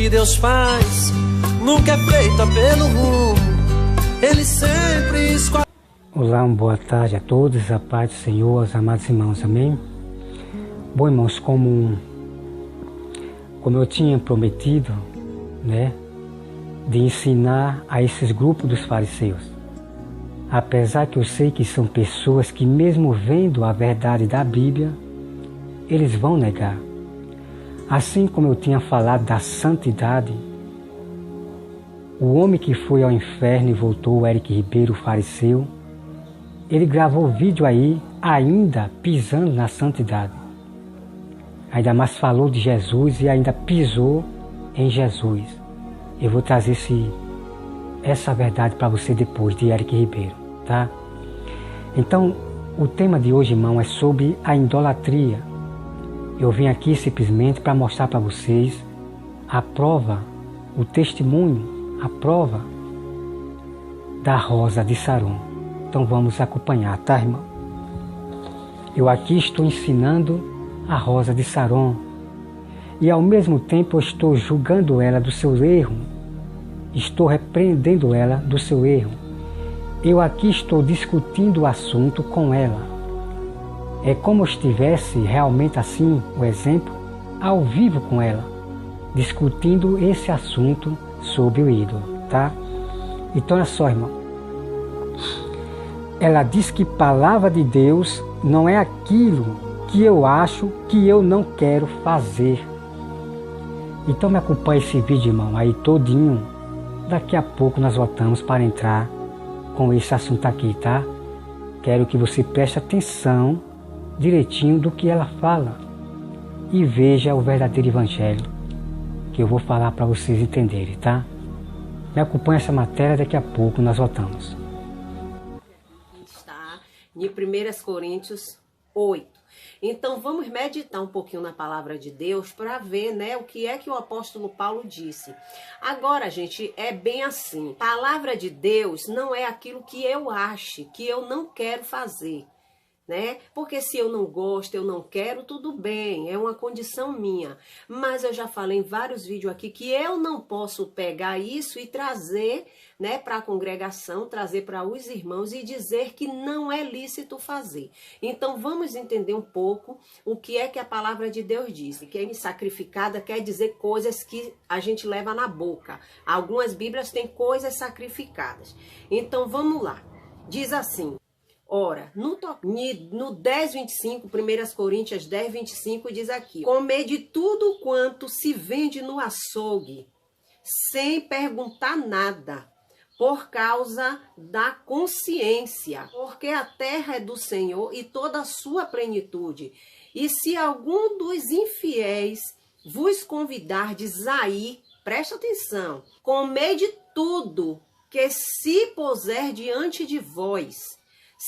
que Deus faz nunca é feita pelo rumo, Ele sempre escolhe. Olá, uma boa tarde a todos, a paz do Senhor, aos amados irmãos, amém? Bom, irmãos, como eu tinha prometido, né, de ensinar a esses grupos dos fariseus, apesar que eu sei que são pessoas que mesmo vendo a verdade da Bíblia, eles vão negar. Assim como eu tinha falado da santidade, o homem que foi ao inferno e voltou, o Eric Ribeiro, o fariseu, ele gravou vídeo aí, ainda pisando na santidade. Ainda mais falou de Jesus e ainda pisou em Jesus. Eu vou trazer essa verdade para você depois, de Eric Ribeiro, tá? Então, o tema de hoje, irmão, é sobre a idolatria. Eu vim aqui simplesmente para mostrar para vocês a prova, o testemunho, a prova da rosa de Saron. Então vamos acompanhar, tá, irmão? Eu aqui estou ensinando a rosa de Saron e ao mesmo tempo eu estou julgando ela do seu erro, estou repreendendo ela do seu erro. Eu aqui estou discutindo o assunto com ela. É como se estivesse realmente assim, o exemplo, ao vivo com ela, discutindo esse assunto sobre o ídolo, tá? Então olha só, irmão. Ela diz que palavra de Deus não é aquilo que eu acho que eu não quero fazer. Então me acompanhe esse vídeo, irmão, aí todinho. Daqui a pouco nós voltamos para entrar com esse assunto aqui, tá? Quero que você preste atenção direitinho do que ela fala e veja o verdadeiro evangelho que eu vou falar para vocês entenderem, tá? Me acompanhe essa matéria, daqui a pouco nós voltamos. Está em 1 Coríntios 8. Então vamos meditar um pouquinho na palavra de Deus para ver, né, o que é que o apóstolo Paulo disse. Agora, gente, é bem assim. Palavra de Deus não é aquilo que eu ache, que eu não quero fazer, né? Porque se eu não gosto, eu não quero, tudo bem, é uma condição minha. Mas eu já falei em vários vídeos aqui que eu não posso pegar isso e trazer, né, para a congregação, trazer para os irmãos e dizer que não é lícito fazer. Então vamos entender um pouco o que é que a palavra de Deus diz. Que sacrificada quer dizer coisas que a gente leva na boca. Algumas Bíblias têm coisas sacrificadas. Então vamos lá. Diz assim: ora, no 10:25, 1 Coríntios 10:25 diz aqui: comede tudo quanto se vende no açougue, sem perguntar nada, por causa da consciência, porque a terra é do Senhor e toda a sua plenitude. E se algum dos infiéis vos convidardes a ir, presta atenção, comede tudo que se puser diante de vós,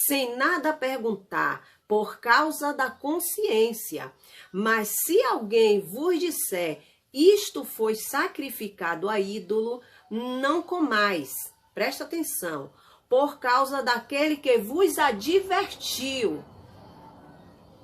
sem nada perguntar, por causa da consciência. Mas se alguém vos disser, isto foi sacrificado a ídolo, não comais. Presta atenção, por causa daquele que vos advertiu.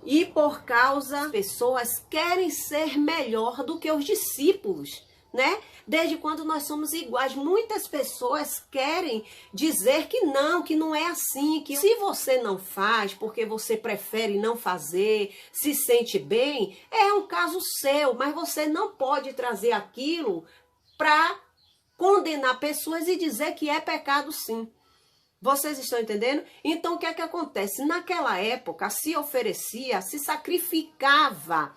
E por causa das pessoas querem ser melhor do que os discípulos, né? Desde quando nós somos iguais, muitas pessoas querem dizer que não é assim, que se você não faz porque você prefere não fazer, se sente bem, é um caso seu, mas você não pode trazer aquilo para condenar pessoas e dizer que é pecado sim. Vocês estão entendendo? Então o que é que acontece? Naquela época se oferecia, se sacrificava.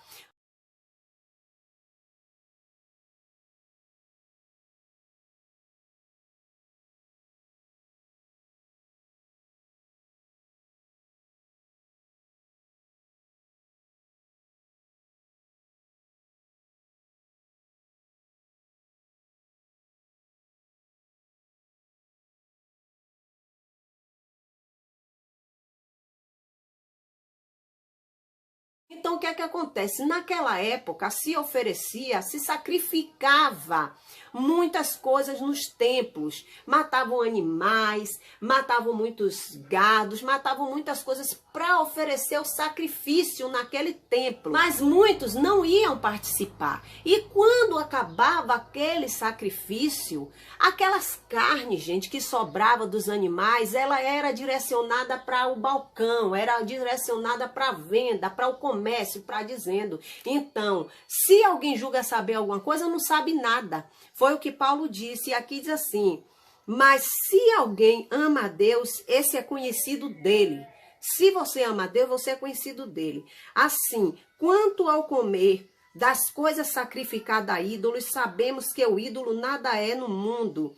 Então, o que é que acontece? Naquela época, se oferecia, se sacrificava muitas coisas nos templos. Matavam animais, matavam muitos gados, matavam muitas coisas para oferecer o sacrifício naquele templo. Mas muitos não iam participar. E quando acabava aquele sacrifício, aquelas carnes, gente, que sobrava dos animais, ela era direcionada para o balcão, era direcionada para a venda, para o comércio, para dizendo. Então, se alguém julga saber alguma coisa, não sabe nada. Foi o que Paulo disse, e aqui diz assim: mas se alguém ama a Deus, esse é conhecido dele. Se você ama a Deus, você é conhecido dele. Assim, quanto ao comer das coisas sacrificadas a ídolos, sabemos que o ídolo nada é no mundo,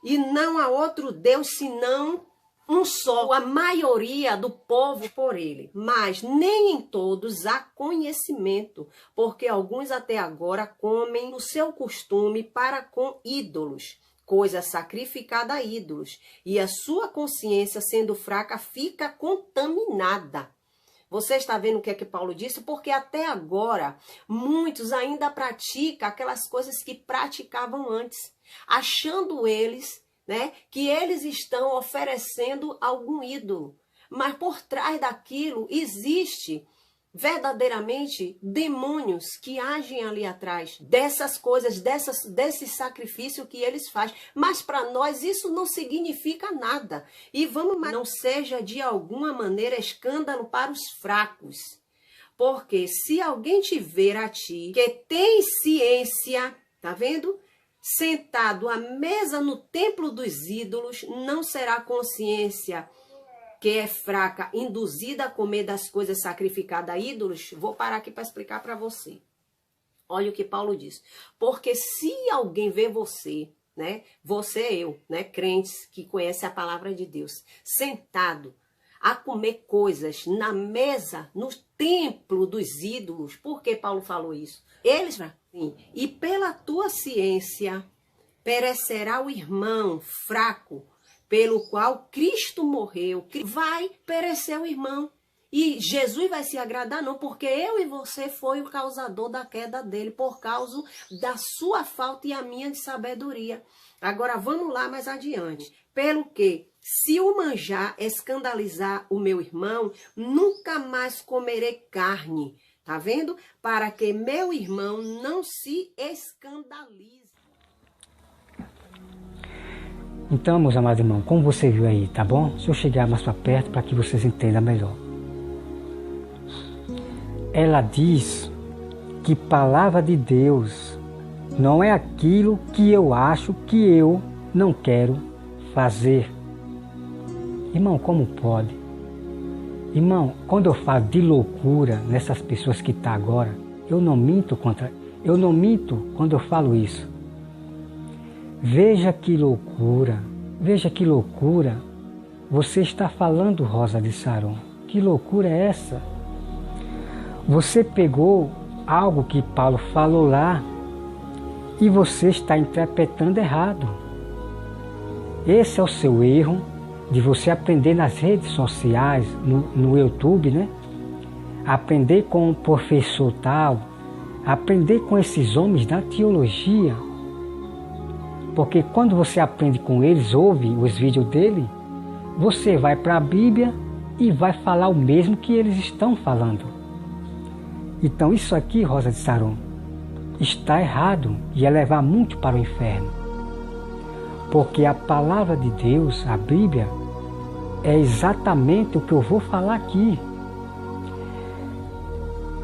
e não há outro Deus senão um só, a maioria do povo por ele. Mas nem em todos há conhecimento, porque alguns até agora comem o seu costume para com ídolos, coisa sacrificada a ídolos, e a sua consciência, sendo fraca, fica contaminada. Você está vendo o que é que Paulo disse? Porque até agora, muitos ainda praticam aquelas coisas que praticavam antes, achando eles, né, que eles estão oferecendo algum ídolo. Mas por trás daquilo existe verdadeiramente demônios que agem ali atrás dessas coisas, desse sacrifício que eles fazem. Mas para nós isso não significa nada. E não seja de alguma maneira escândalo para os fracos. Porque se alguém te ver a ti, que tem ciência, tá vendo? Sentado à mesa no templo dos ídolos, não será consciência que é fraca, induzida a comer das coisas sacrificadas a ídolos? Vou parar aqui para explicar para você. Olha o que Paulo diz. Porque se alguém vê você, né, você, eu, né, crentes que conhecem a palavra de Deus, sentado a comer coisas na mesa, no templo dos ídolos, por que Paulo falou isso? Eles, sim, e pela tua ciência perecerá o irmão fraco, pelo qual Cristo morreu. Vai perecer o irmão. E Jesus vai se agradar? Não, porque eu e você foi o causador da queda dele, por causa da sua falta e a minha de sabedoria. Agora vamos lá mais adiante. Pelo que, se o manjar escandalizar o meu irmão, nunca mais comerei carne. Tá vendo? Para que meu irmão não se escandalize. Então, meus amados irmãos, como você viu aí, tá bom? Se eu chegar mais para perto para que vocês entendam melhor. Ela diz que palavra de Deus não é aquilo que eu acho que eu não quero fazer. Irmão, como pode? Irmão, quando eu falo de loucura nessas pessoas que estão agora, eu não minto quando eu falo isso. Veja que loucura você está falando, Rosa de Saron. Que loucura é essa? Você pegou algo que Paulo falou lá e você está interpretando errado. Esse é o seu erro de você aprender nas redes sociais, no YouTube, né? Aprender com um professor tal, aprender com esses homens da teologia. Porque quando você aprende com eles, ouve os vídeos dele, você vai para a Bíblia e vai falar o mesmo que eles estão falando. Então isso aqui, Rosa de Saron, está errado e ia levar muito para o inferno. Porque a palavra de Deus, a Bíblia, é exatamente o que eu vou falar aqui.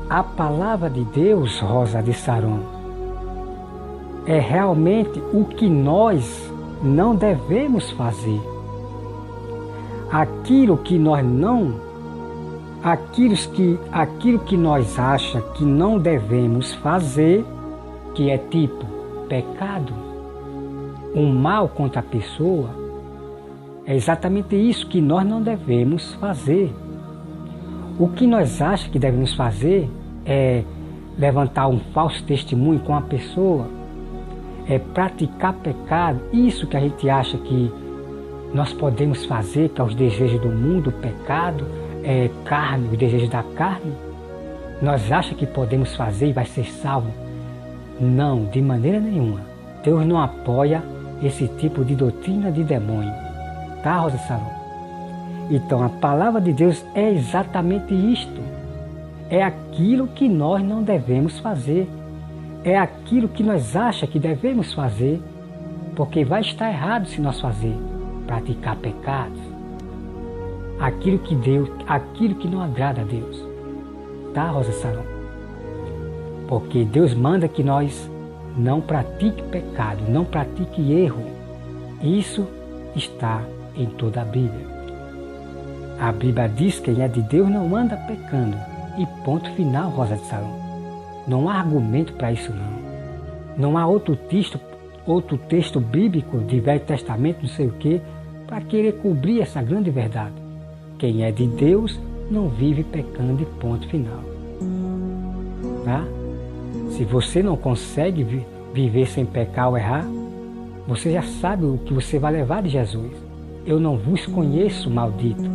A palavra de Deus, Rosa de Saron, é realmente o que nós não devemos fazer. Aquilo que nós não, aquilo que nós achamos que não devemos fazer, que é tipo pecado, um mal contra a pessoa, é exatamente isso que nós não devemos fazer. O que nós achamos que devemos fazer é levantar um falso testemunho com a pessoa, é praticar pecado, isso que a gente acha que nós podemos fazer, que é os desejos do mundo, o pecado, é carne, os desejos da carne. Nós achamos que podemos fazer e vai ser salvo? Não, de maneira nenhuma. Deus não apoia esse tipo de doutrina de demônio. Tá, Rosa Saron? Então a palavra de Deus é exatamente isto. É aquilo que nós não devemos fazer. É aquilo que nós achamos que devemos fazer, porque vai estar errado se nós fazer, praticar pecados. Aquilo que não agrada a Deus. Tá, Rosa Saron? Porque Deus manda que nós não pratique pecado, não pratique erro. Isso está em toda a Bíblia. A Bíblia diz que quem é de Deus não anda pecando. E ponto final, Rosa de Saron. Não há argumento para isso não. Não há outro texto bíblico de Velho Testamento, não sei o quê, para querer cobrir essa grande verdade. Quem é de Deus não vive pecando e ponto final. Tá? Se você não consegue viver sem pecar ou errar, você já sabe o que você vai levar de Jesus. Eu não vos conheço, maldito.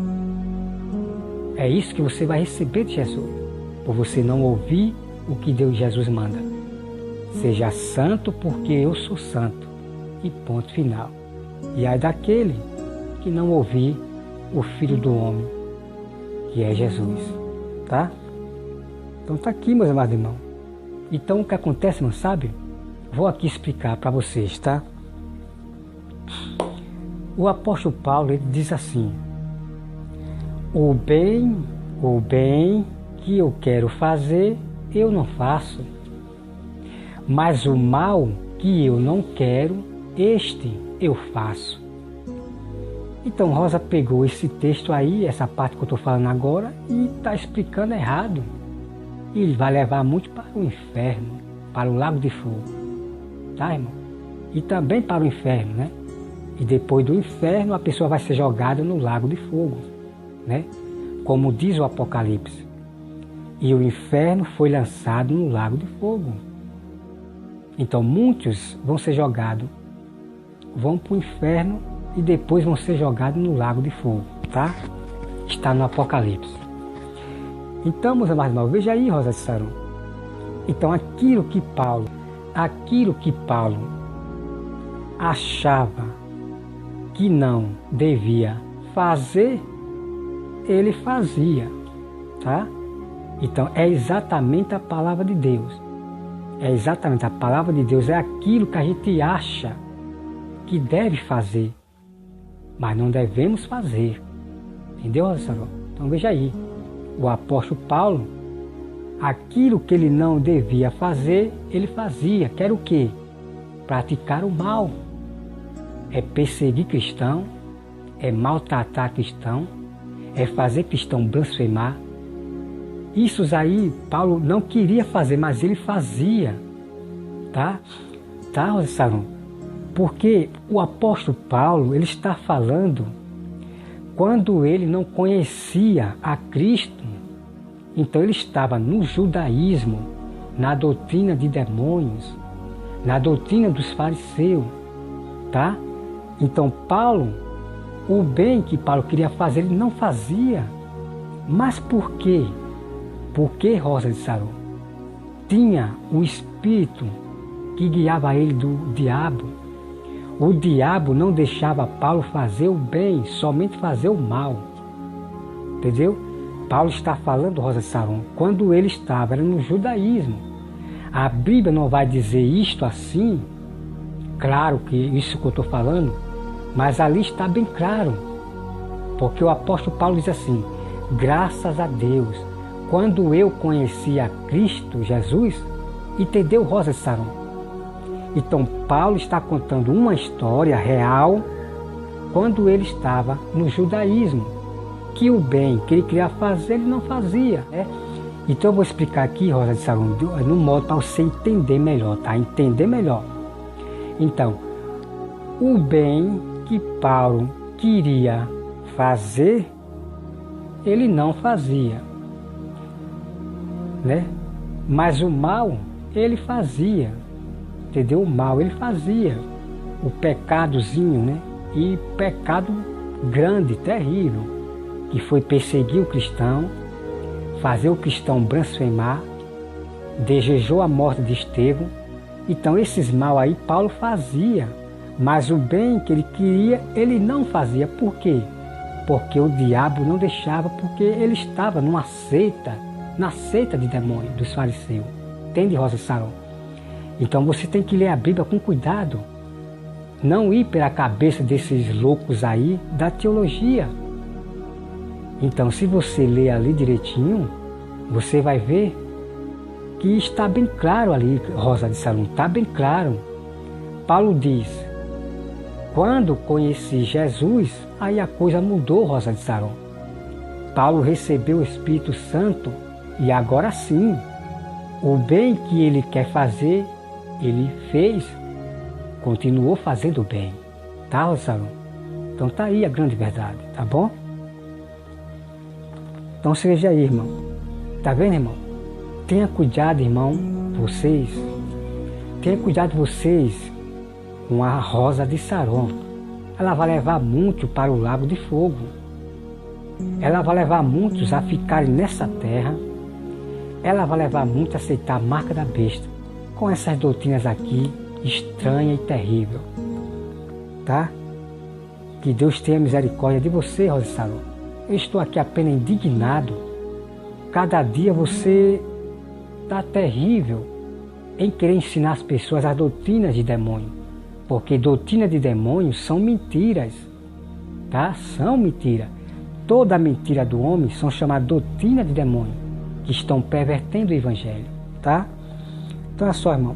É isso que você vai receber de Jesus, por você não ouvir o que Jesus manda. Seja santo porque eu sou santo. E ponto final. E aí daquele que não ouvir o Filho do Homem, que é Jesus. Tá? Então tá aqui, meus amados irmãos. Então o que acontece, não sabe? Vou aqui explicar para vocês, tá? O apóstolo Paulo, ele diz assim: o bem que eu quero fazer, eu não faço. Mas o mal que eu não quero, este eu faço. Então Rosa pegou esse texto aí, essa parte que eu estou falando agora, e está explicando errado. E ele vai levar muito para o inferno, para o lago de fogo. Tá, irmão? E também para o inferno, né? E depois do inferno a pessoa vai ser jogada no lago de fogo, né? Como diz o Apocalipse. E o inferno foi lançado no lago de fogo. Então muitos vão ser jogados, vão para o inferno e depois vão ser jogados no lago de fogo, tá? Está no Apocalipse. Então, meus amados irmãos, veja aí, Rosa de Saron. Então aquilo que Paulo achava que não devia fazer, ele fazia, tá? Então é exatamente a palavra de Deus. É exatamente a palavra de Deus, é aquilo que a gente acha que deve fazer, mas não devemos fazer. Entendeu, Rosa Saron? Então veja aí, o apóstolo Paulo, aquilo que ele não devia fazer, ele fazia. Que era o quê? Praticar o mal. É perseguir cristão, é maltratar cristão, é fazer cristão blasfemar. Isso aí Paulo não queria fazer, mas ele fazia. Tá? Tá, Rosa Saron? Porque o apóstolo Paulo, ele está falando quando ele não conhecia a Cristo. Então ele estava no judaísmo, na doutrina de demônios, na doutrina dos fariseus, tá? Então Paulo, o bem que Paulo queria fazer, ele não fazia. Mas por quê? Porque, Rosa de Saron, tinha o espírito que guiava ele do diabo. O diabo não deixava Paulo fazer o bem, somente fazer o mal. Entendeu? Paulo está falando, Rosa de Saron, quando ele estava, era no judaísmo. A Bíblia não vai dizer isto assim, claro que isso que eu estou falando, mas ali está bem claro. Porque o apóstolo Paulo diz assim: graças a Deus, quando eu conheci a Cristo Jesus, entendeu, Rosa de Saron? Então Paulo está contando uma história real quando ele estava no judaísmo, que o bem que ele queria fazer, ele não fazia, né? Então eu vou explicar aqui, Rosa de Saron, no modo para você entender melhor, tá? Entender melhor. Então, o bem que Paulo queria fazer, ele não fazia, né? Mas o mal, ele fazia. Entendeu? O mal ele fazia, o pecadozinho, né? E pecado grande, terrível, que foi perseguir o cristão, fazer o cristão blasfemar, desejou a morte de Estevão, Então esses mal aí Paulo fazia, mas o bem que ele queria, ele não fazia. Por quê? Porque o diabo não deixava, porque ele estava numa seita, na seita de demônio, dos fariseus. Entende, Rosa de Saron? Então você tem que ler a Bíblia com cuidado. Não ir pela cabeça desses loucos aí da teologia. Então se você ler ali direitinho, você vai ver que está bem claro ali, Rosa de Saron, está bem claro. Paulo diz, quando conheci Jesus, aí a coisa mudou, Rosa de Saron. Paulo recebeu o Espírito Santo e agora sim, o bem que ele quer fazer, ele fez, continuou fazendo o bem. Tá, Rosa de Saron? Então tá aí a grande verdade, tá bom? Então se veja aí, irmão. Tá vendo, irmão? Tenha cuidado, irmão, vocês. Tenha cuidado vocês com a Rosa de Saron. Ela vai levar muitos para o lago de fogo. Ela vai levar muitos a ficarem nessa terra. Ela vai levar muitos a aceitar a marca da besta. Com essas doutrinas aqui, estranha e terrível. Tá? Que Deus tenha misericórdia de você, Rosa de Saron. Eu estou aqui apenas indignado. Cada dia você está terrível em querer ensinar as pessoas as doutrinas de demônio. Porque doutrinas de demônio são mentiras. Tá? São mentiras. Toda mentira do homem são chamadas doutrina de demônio, que estão pervertendo o evangelho. Tá? Então é só, irmão.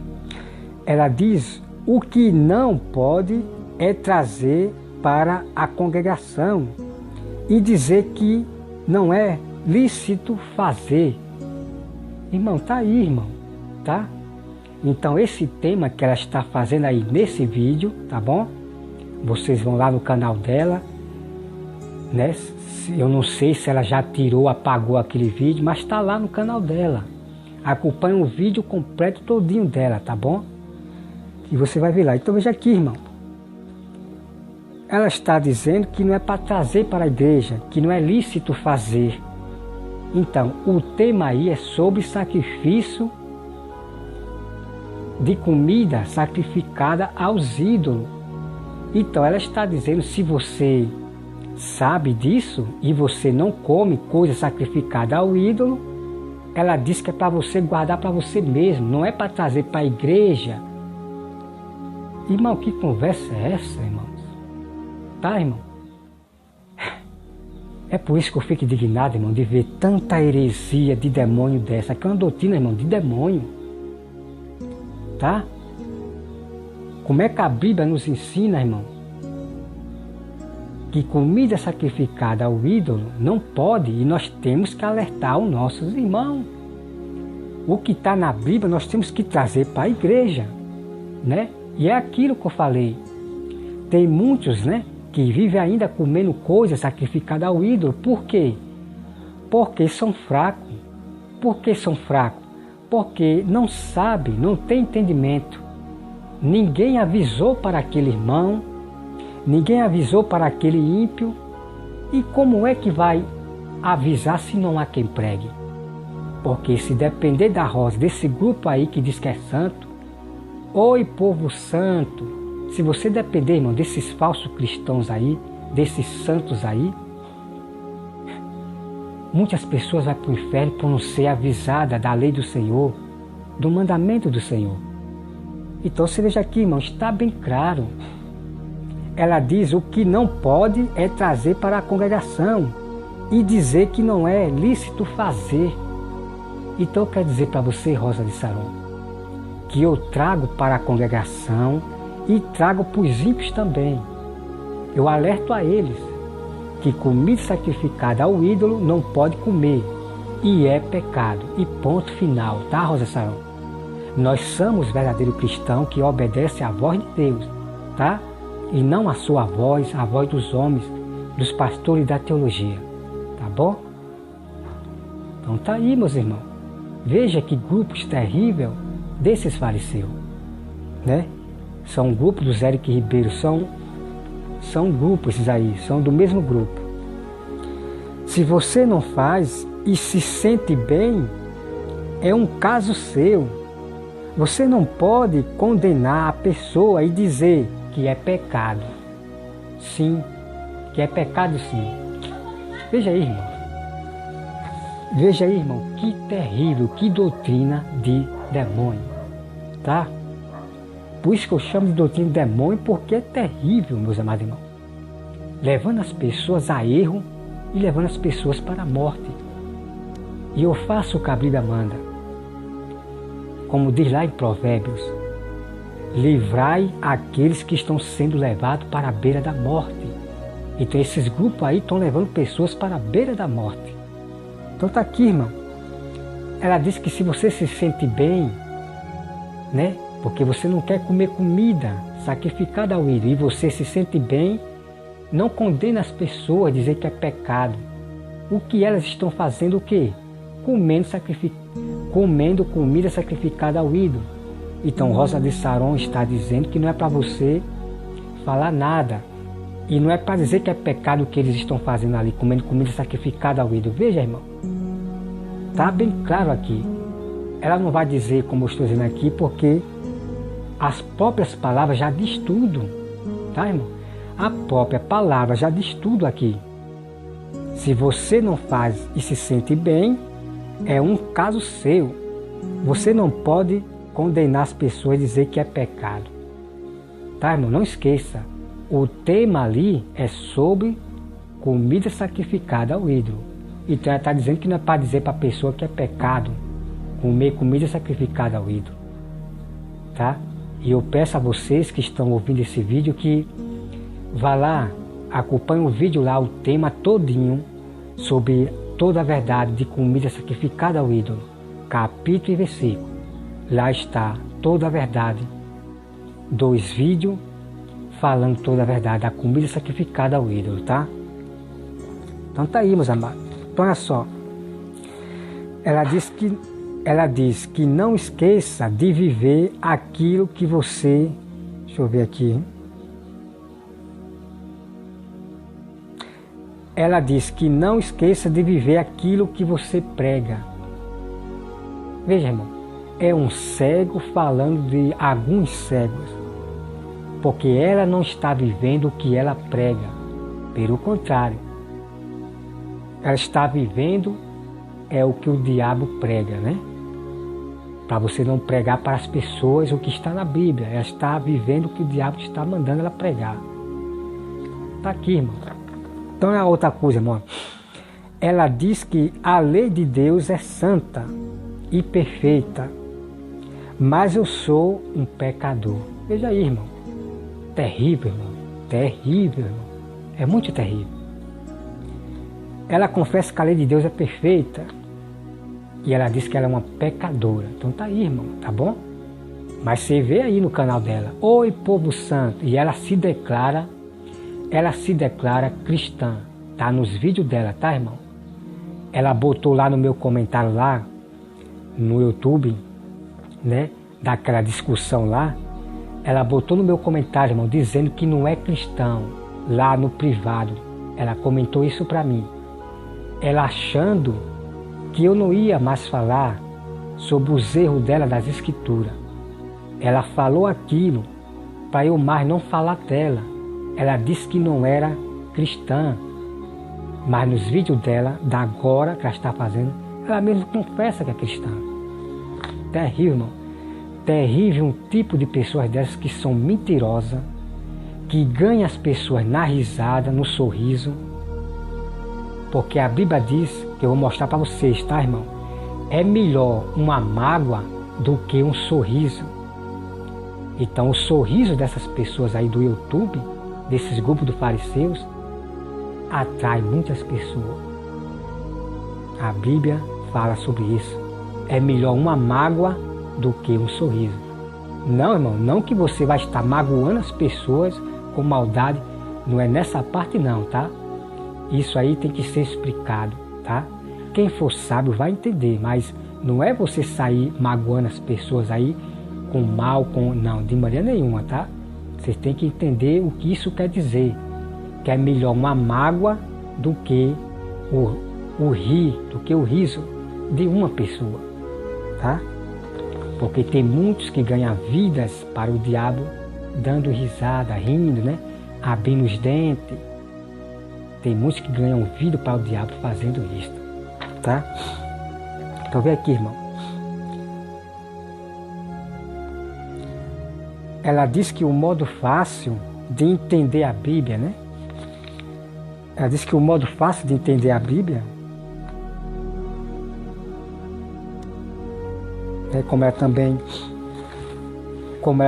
Ela diz, o que não pode é trazer para a congregação e dizer que não é lícito fazer. Irmão, tá aí, irmão, tá? Então esse tema que ela está fazendo aí nesse vídeo, tá bom? Vocês vão lá no canal dela, né? Eu não sei se ela já tirou, apagou aquele vídeo, mas está lá no canal dela. Acompanha o vídeo completo todinho dela, tá bom? E você vai ver lá. Então veja aqui, irmão. Ela está dizendo que não é para trazer para a igreja, que não é lícito fazer. Então, o tema aí é sobre sacrifício de comida sacrificada aos ídolos. Então, ela está dizendo, se você sabe disso e você não come coisa sacrificada ao ídolo, ela diz que é para você guardar para você mesmo, não é para trazer para a igreja. Irmão, que conversa é essa, irmãos? Tá, irmão? É por isso que eu fico indignado, irmão, de ver tanta heresia de demônio dessa. Aqui é uma doutrina, irmão, de demônio. Tá? Como é que a Bíblia nos ensina, irmão, que comida sacrificada ao ídolo não pode, e nós temos que alertar os nossos irmãos. O que está na Bíblia nós temos que trazer para a igreja, né? E é aquilo que eu falei. Tem muitos, né, que vivem ainda comendo coisas sacrificadas ao ídolo. Por quê? Porque são fracos. Por que são fracos? Porque não sabem, não tem entendimento. Ninguém avisou para aquele irmão, ninguém avisou para aquele ímpio. E como é que vai avisar se não há quem pregue? Porque se depender da Rosa, desse grupo aí que diz que é santo, oi povo santo, se você depender, irmão, desses falsos cristãos aí, desses santos aí, muitas pessoas vão para o inferno por não ser avisada da lei do Senhor, do mandamento do Senhor. Então você veja aqui, irmão, está bem claro. Ela diz o que não pode é trazer para a congregação e dizer que não é lícito fazer. Então eu quero dizer para você, Rosa de Saron, que eu trago para a congregação e trago para os ímpios também. Eu alerto a eles que comida sacrificada ao ídolo não pode comer e é pecado. E ponto final, tá, Rosa Saron? Nós somos verdadeiros cristãos que obedecem à voz de Deus, tá? E não a sua voz, a voz dos homens, dos pastores da teologia, tá bom? Então tá aí, meus irmãos. Veja que grupos terríveis desses fariseus, né? São um grupo do Zé Eric Ribeiro, são grupos esses aí, são do mesmo grupo. Se você não faz e se sente bem, é um caso seu. Você não pode condenar a pessoa e dizer que é pecado. Sim, que é pecado sim. Veja aí, irmão. Veja aí, irmão, que terrível, que doutrina de demônio, tá? Por isso que eu chamo de doutrina de demônio, porque é terrível, meus amados irmãos. Levando as pessoas a erro e levando as pessoas para a morte. E eu faço o que a Bíblia manda. Como diz lá em Provérbios, livrai aqueles que estão sendo levados para a beira da morte. Então esses grupos aí estão levando pessoas para a beira da morte. Então tá aqui, irmão. Ela diz que se você se sente bem, né? Porque você não quer comer comida sacrificada ao ídolo e você se sente bem, não condena as pessoas, dizer que é pecado. O que elas estão fazendo o quê? Comendo comida sacrificada ao ídolo. Então Rosa de Saron está dizendo que não é para você falar nada. E não é para dizer que é pecado o que eles estão fazendo ali, comendo comida sacrificada ao ídolo. Veja, irmão. Está bem claro aqui. Ela não vai dizer como eu estou dizendo aqui, porque as próprias palavras já diz tudo. Tá, irmão? A própria palavra já diz tudo aqui. Se você não faz e se sente bem, é um caso seu. Você não pode condenar as pessoas e dizer que é pecado. Tá, irmão? Não esqueça. O tema ali é sobre comida sacrificada ao ídolo. Então ela está dizendo que não é para dizer para a pessoa que é pecado comer comida sacrificada ao ídolo. Tá? E eu peço a vocês que estão ouvindo esse vídeo que vá lá, acompanhe o vídeo lá, o tema todinho sobre toda a verdade de comida sacrificada ao ídolo, capítulo e versículo. Lá está toda a verdade. 2 vídeos falando toda a verdade da comida sacrificada ao ídolo, tá? Então tá aí, meus amados. Então olha só. Ela diz que não esqueça de viver aquilo que você... Deixa eu ver aqui. Ela diz que não esqueça de viver aquilo que você prega. Veja, irmão, é um cego falando de alguns cegos, porque ela não está vivendo o que ela prega. Pelo contrário, ela está vivendo o que o diabo prega, né? Para você não pregar para as pessoas o que está na Bíblia. Ela está vivendo o que o diabo está mandando ela pregar. Está aqui, irmão. Então é outra coisa, irmão. Ela diz que a lei de Deus é santa e perfeita, mas eu sou um pecador. Veja aí, irmão. Terrível, irmão. Terrível, irmão. É muito terrível. Ela confessa que a lei de Deus é perfeita e ela diz que ela é uma pecadora. Então tá aí, irmão, tá bom? Mas você vê aí no canal dela, Oi Povo Santo, e ela se declara cristã. Tá nos vídeos dela, tá, irmão? Ela botou lá no meu comentário lá, no YouTube, né, daquela discussão lá, ela botou no meu comentário, irmão, dizendo que não é cristão, lá no privado. Ela comentou isso pra mim. Ela achando que eu não ia mais falar sobre os erros dela das escrituras. Ela falou aquilo para eu mais não falar dela. Ela disse que não era cristã, mas nos vídeos dela, da agora que ela está fazendo, ela mesmo confessa que é cristã. Terrível, irmão. Terrível um tipo de pessoas dessas que são mentirosas, que ganham as pessoas na risada, no sorriso. Porque a Bíblia diz, que eu vou mostrar para vocês, tá, irmão? É melhor uma mágoa do que um sorriso. Então o sorriso dessas pessoas aí do YouTube, desses grupos dos fariseus, atrai muitas pessoas. A Bíblia fala sobre isso. É melhor uma mágoa do que um sorriso. Não, irmão, não que você vai estar magoando as pessoas com maldade. Não é nessa parte não, tá? Isso aí tem que ser explicado, tá? Quem for sábio vai entender, mas não é você sair magoando as pessoas aí com mal, não, de maneira nenhuma, tá? Você tem que entender o que isso quer dizer. Que é melhor uma mágoa do que o riso de uma pessoa, tá? Porque tem muitos que ganham vidas para o diabo dando risada, rindo, né? Abrindo os dentes. Tem muitos que ganham vida para o diabo fazendo isso, tá? Então vem aqui, irmão. Ela diz que o modo fácil de entender a Bíblia, né? Ela diz que o modo fácil de entender a Bíblia é como ela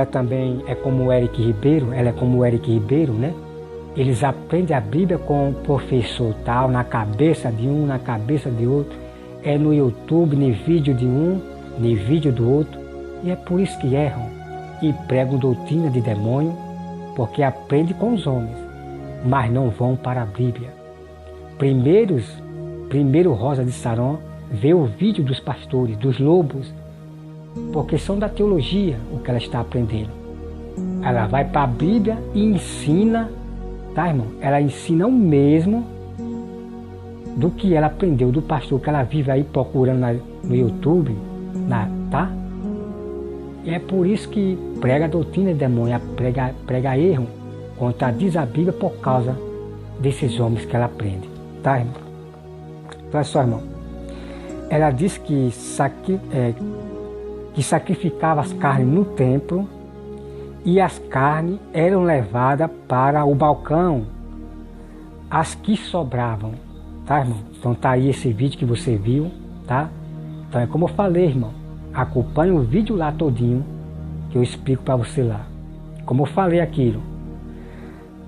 também é como o Eric Ribeiro, ela é como o Eric Ribeiro, né? Eles aprendem a Bíblia com o professor tal, na cabeça de um, na cabeça de outro, é no YouTube, no vídeo de um, no vídeo do outro, e é por isso que erram e pregam doutrina de demônio, porque aprendem com os homens, mas não vão para a Bíblia. Primeiro Rosa de Saron vê o vídeo dos pastores, dos lobos, porque são da teologia o que ela está aprendendo. Ela vai para a Bíblia e ensina, tá, irmão? Ela ensina o mesmo do que ela aprendeu do pastor que ela vive aí procurando no YouTube, tá? E é por isso que prega a doutrina de demônio, prega erro, contradiz a Bíblia por causa desses homens que ela aprende, tá, irmão? Então, olha só, irmão. Ela diz que sacrificava as carnes no templo e as carnes eram levadas para o balcão, as que sobravam, tá, irmão? Então tá aí esse vídeo que você viu, tá? Então é como eu falei, irmão, acompanhe o vídeo lá todinho que eu explico para você lá. Como eu falei aquilo,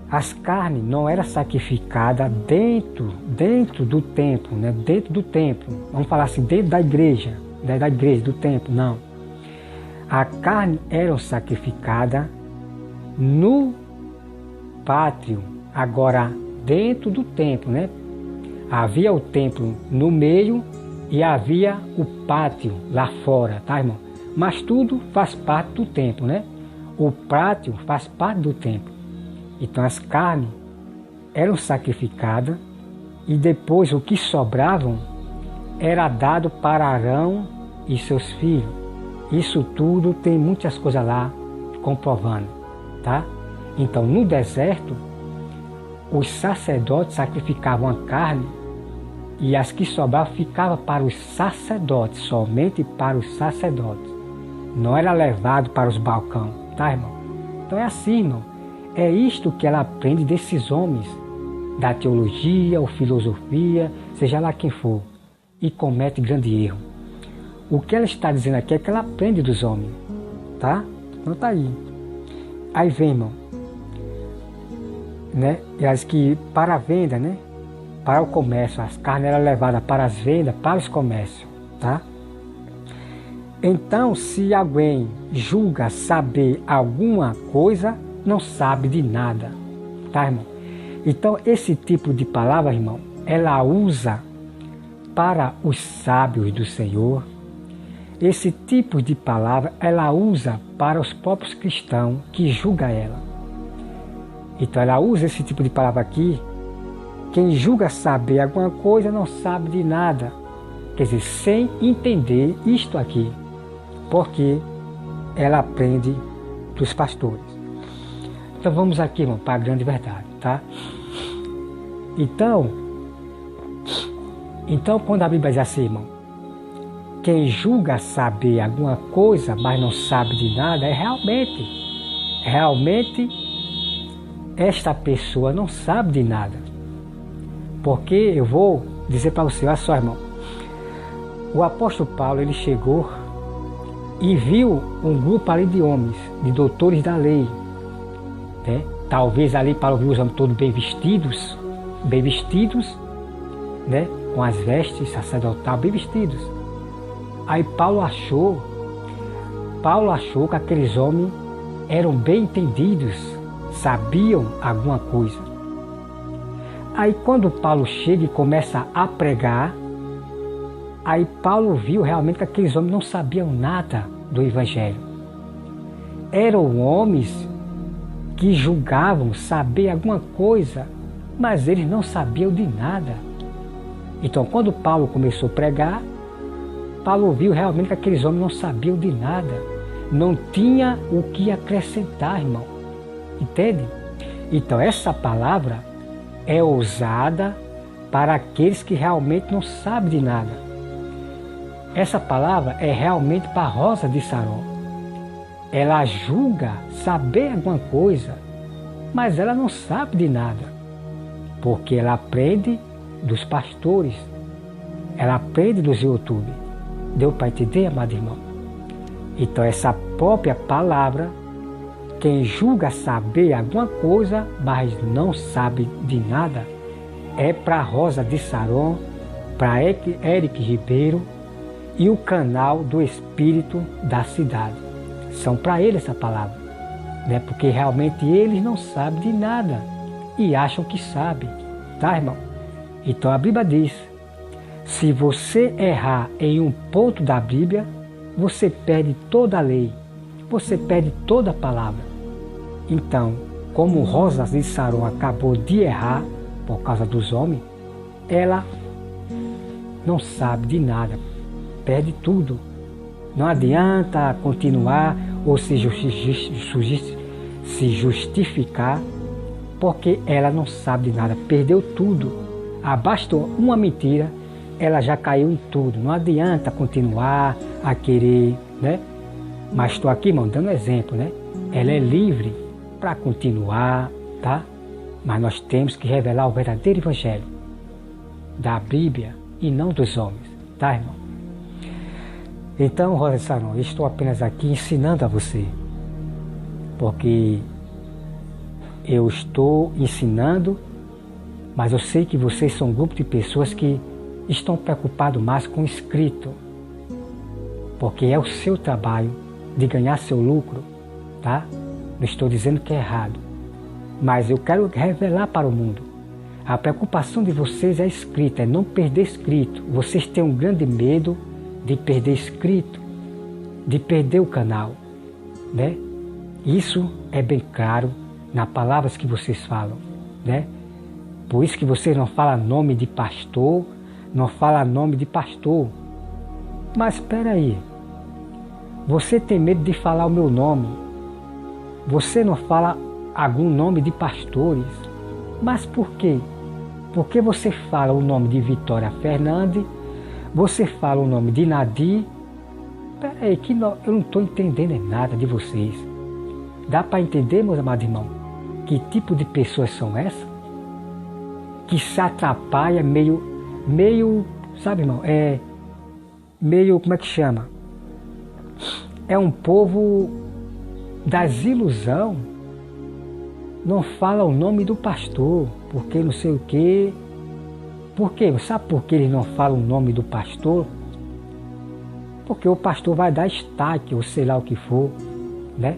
as carnes não eram sacrificadas dentro do templo, né? Dentro do templo, vamos falar assim, dentro da igreja, do templo, não. A carne era sacrificada no pátio, agora dentro do templo, né? Havia o templo no meio e havia o pátio lá fora, tá, irmão? Mas tudo faz parte do templo, né? O pátio faz parte do templo. Então as carnes eram sacrificadas e depois o que sobravam era dado para Arão e seus filhos. Isso tudo tem muitas coisas lá comprovando, tá? Então no deserto os sacerdotes sacrificavam a carne e as que sobravam ficavam para os sacerdotes, somente para os sacerdotes. Não era levado para os balcões, tá, irmão? Então é assim, irmão. É isto que ela aprende desses homens da teologia ou filosofia, seja lá quem for, e comete grande erro. O que ela está dizendo aqui é que ela aprende dos homens, tá? Então tá aí. Aí vem, irmão, né? E as que para a venda, né? Para o comércio, as carnes eram levadas para as vendas, para os comércios, tá? Então, se alguém julga saber alguma coisa, não sabe de nada, tá, irmão? Então, esse tipo de palavra, irmão, ela usa para os sábios do Senhor. Esse tipo de palavra, ela usa para os próprios cristãos que julgam ela. Então, ela usa esse tipo de palavra aqui. Quem julga saber alguma coisa não sabe de nada. Quer dizer, sem entender isto aqui. Porque ela aprende dos pastores. Então vamos aqui, irmão, para a grande verdade, tá? Então quando a Bíblia diz assim, irmão, quem julga saber alguma coisa, mas não sabe de nada, é realmente esta pessoa não sabe de nada. Porque eu vou dizer para você, olha só, irmão, o apóstolo Paulo, ele chegou e viu um grupo ali de homens, de doutores da lei, né? Talvez ali Paulo viu os homens todos bem vestidos, né? Com as vestes sacerdotais bem vestidos. Aí Paulo achou que aqueles homens eram bem entendidos, sabiam alguma coisa. Aí quando Paulo chega e começa a pregar, aí Paulo viu realmente que aqueles homens não sabiam nada do Evangelho. Eram homens que julgavam saber alguma coisa, mas eles não sabiam de nada. Então, quando Paulo começou a pregar, Paulo viu realmente que aqueles homens não sabiam de nada. Não tinha o que acrescentar, irmão. Entende? Então essa palavra é usada para aqueles que realmente não sabem de nada. Essa palavra é realmente para a Rosa de Saron. Ela julga saber alguma coisa, mas ela não sabe de nada. Porque ela aprende dos pastores. Ela aprende dos YouTube. Deu para entender, amado irmão? Então essa própria palavra, quem julga saber alguma coisa, mas não sabe de nada, é para Rosa de Saron, para Eric Ribeiro e o canal do Espírito da Cidade. São para eles essa palavra, né? Porque realmente eles não sabem de nada e acham que sabem, tá, irmão? Então a Bíblia diz, se você errar em um ponto da Bíblia, você perde toda a lei, você perde toda a palavra. Então, como Rosa de Saron acabou de errar por causa dos homens, ela não sabe de nada, perde tudo. Não adianta continuar ou se justificar, porque ela não sabe de nada, perdeu tudo. Bastou uma mentira, ela já caiu em tudo. Não adianta continuar a querer, né? Mas estou aqui, irmão, dando exemplo, né? Ela é livre para continuar, tá? Mas nós temos que revelar o verdadeiro evangelho da Bíblia e não dos homens, tá, irmão? Então, Rosa de Saron, eu estou apenas aqui ensinando a você, porque eu estou ensinando, mas eu sei que vocês são um grupo de pessoas que estão preocupados mais com o escrito, porque é o seu trabalho de ganhar seu lucro, tá? Não estou dizendo que é errado, mas eu quero revelar para o mundo. A preocupação de vocês é escrita, é não perder escrito. Vocês têm um grande medo de perder escrito, de perder o canal, né? Isso é bem claro nas palavras que vocês falam, né? Por isso que vocês não falam nome de pastor, não fala nome de pastor. Mas espera aí, você tem medo de falar o meu nome, você não fala algum nome de pastores, mas por quê? Porque você fala o nome de Vitória Fernandes, você fala o nome de Nadir. Espera aí, que eu não estou entendendo nada de vocês. Dá para entender, meus amados irmãos, que tipo de pessoas são essas? Que se atrapalha meio, sabe, irmão, meio, como é que chama? É um povo das ilusões. Não fala o nome do pastor, porque não sei o quê. Por quê? Sabe por que eles não falam o nome do pastor? Porque o pastor vai dar destaque, ou sei lá o que for, né?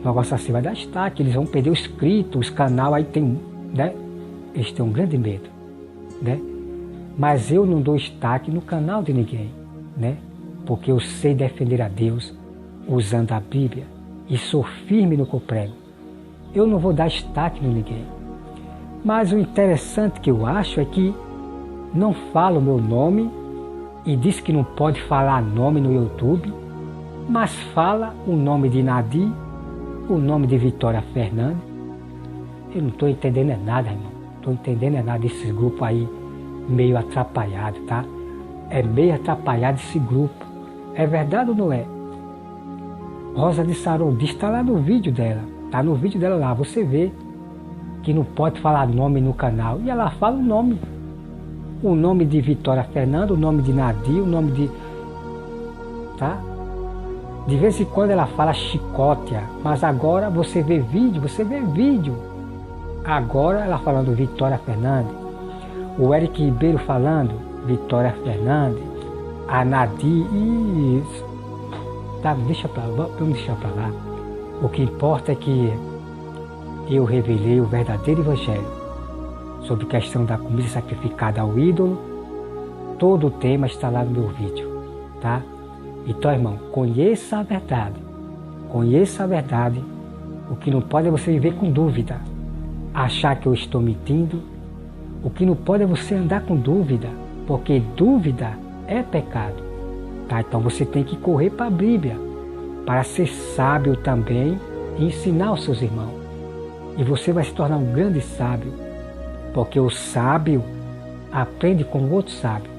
Um negócio assim vai dar destaque, eles vão perder o inscrito, os canal aí tem, né? Eles têm um grande medo, né? Mas eu não dou destaque no canal de ninguém, né? Porque eu sei defender a Deus usando a Bíblia e sou firme no que eu prego. Eu não vou dar destaque em ninguém. Mas o interessante que eu acho é que não fala o meu nome e diz que não pode falar nome no YouTube, mas fala o nome de Nadir, o nome de Vitória Fernandes. Eu não estou entendendo nada, irmão. Estou entendendo nada desses grupos aí meio atrapalhado, tá? É meio atrapalhado esse grupo. É verdade ou não é? Rosa de Saron diz, está lá no vídeo dela. Está no vídeo dela lá, você vê que não pode falar nome no canal. E ela fala o nome. O nome de Vitória Fernandes, o nome de Nadir, o nome de... Tá? De vez em quando ela fala Chicótia, mas agora você vê vídeo. Agora ela falando Vitória Fernandes, o Eric Ribeiro falando Vitória Fernandes, a Nadir, isso. Tá, vamos deixar pra lá. O que importa é que eu revelei o verdadeiro evangelho sobre a questão da comida sacrificada ao ídolo. Todo o tema está lá no meu vídeo, tá? Então, irmão, conheça a verdade. Conheça a verdade. O que não pode é você viver com dúvida, achar que eu estou mentindo. O que não pode é você andar com dúvida, porque dúvida é pecado. Tá? Então você tem que correr para a Bíblia, para ser sábio também e ensinar os seus irmãos. E você vai se tornar um grande sábio, porque o sábio aprende com o outro sábio.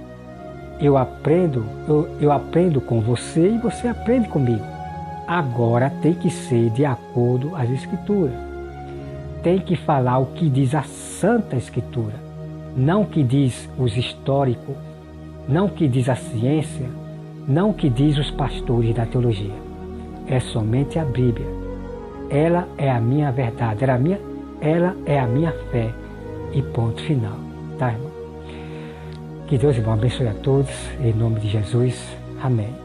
Eu aprendo com você e você aprende comigo. Agora tem que ser de acordo às Escrituras. Tem que falar o que diz a Santa Escritura, não o que diz os históricos, não o que diz a ciência, não o que diz os pastores da teologia. É somente a Bíblia. Ela é a minha verdade, ela é a minha fé. E ponto final. Tá, irmão? Que Deus, irmão, abençoe a todos. Em nome de Jesus. Amém.